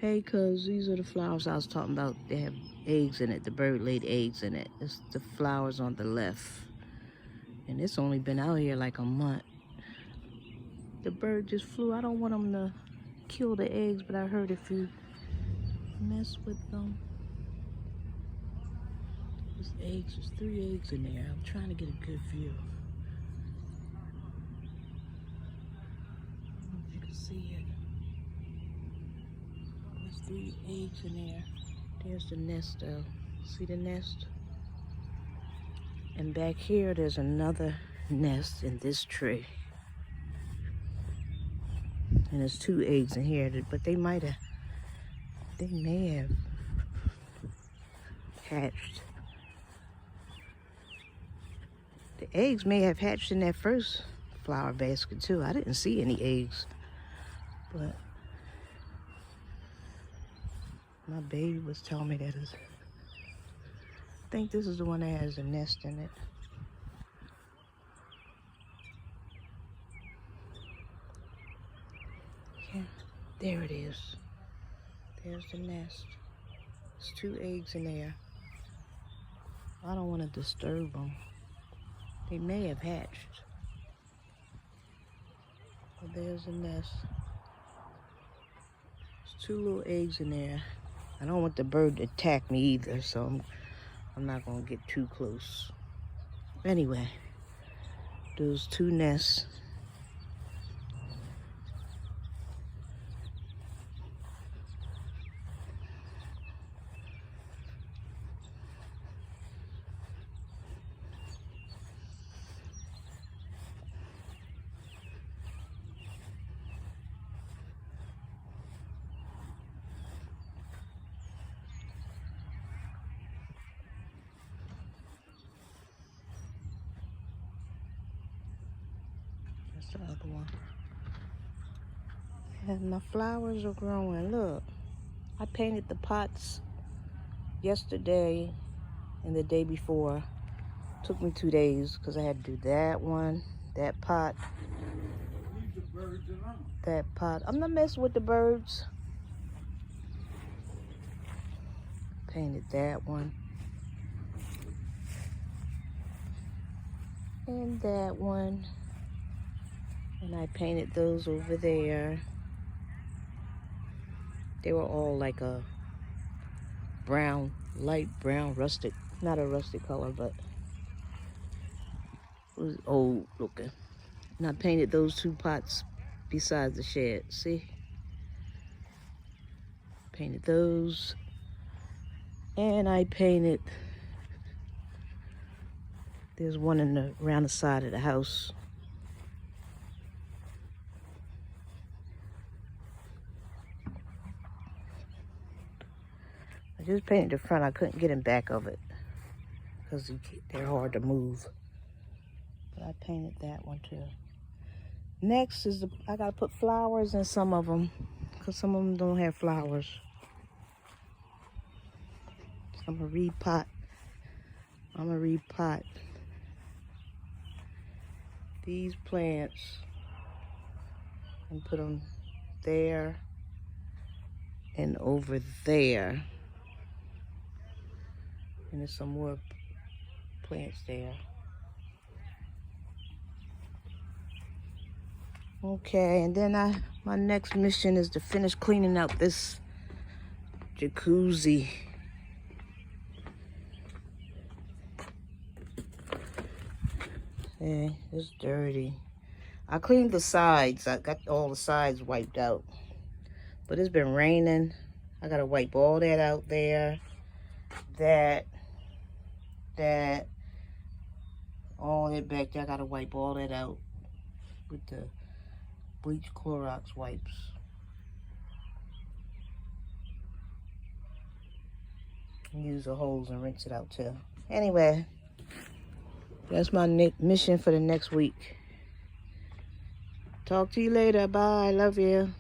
Hey, cuz these are the flowers I was talking about. They have eggs in it. The bird laid eggs in it. It's the flowers on the left. And it's only been out here like a month. The bird just flew. I don't want them to kill the eggs, but I heard if you mess with them. There's 3 eggs in there. I'm trying to get a good view. I don't know if you can see it. There's 3 eggs in there. There's the nest though. See the nest? And back here, there's another nest in this tree. And there's 2 eggs in here, but they may have hatched. The eggs may have hatched in that first flower basket too. I didn't see any eggs, but my baby was telling me that I think this is the one that has a nest in it. Yeah, there it is. There's the nest. There's 2 eggs in there. I don't want to disturb them. They may have hatched. But there's the nest. There's 2 little eggs in there. I don't want the bird to attack me either, so I'm not gonna get too close. Anyway, those 2 nests. That's the other one. And my flowers are growing. Look, I painted the pots yesterday and the day before. Took me 2 days because I had to do that one, that pot, that pot. I'm not messing with the birds. Painted that one. And that one. And I painted those over there. They were all like a brown, light brown, rustic, not a rustic color, but it was old looking. And I painted those 2 pots besides the shed, see? Painted those. And I painted, there's one around the side of the house. I just painted the front. I couldn't get in back of it because they're hard to move. But I painted that one too. Next is I gotta put flowers in some of them because some of them don't have flowers. So I'm gonna repot. These plants and put them there and over there. And there's some more plants there. Okay, and then my next mission is to finish cleaning out this jacuzzi. Okay, it's dirty. I cleaned the sides. I got all the sides wiped out. But it's been raining. I gotta wipe all that out there. That, all that back there. I gotta wipe all that out with the bleach Clorox wipes. Use the hose and rinse it out too. Anyway, that's my mission for the next week. Talk to you later. Bye. Love you.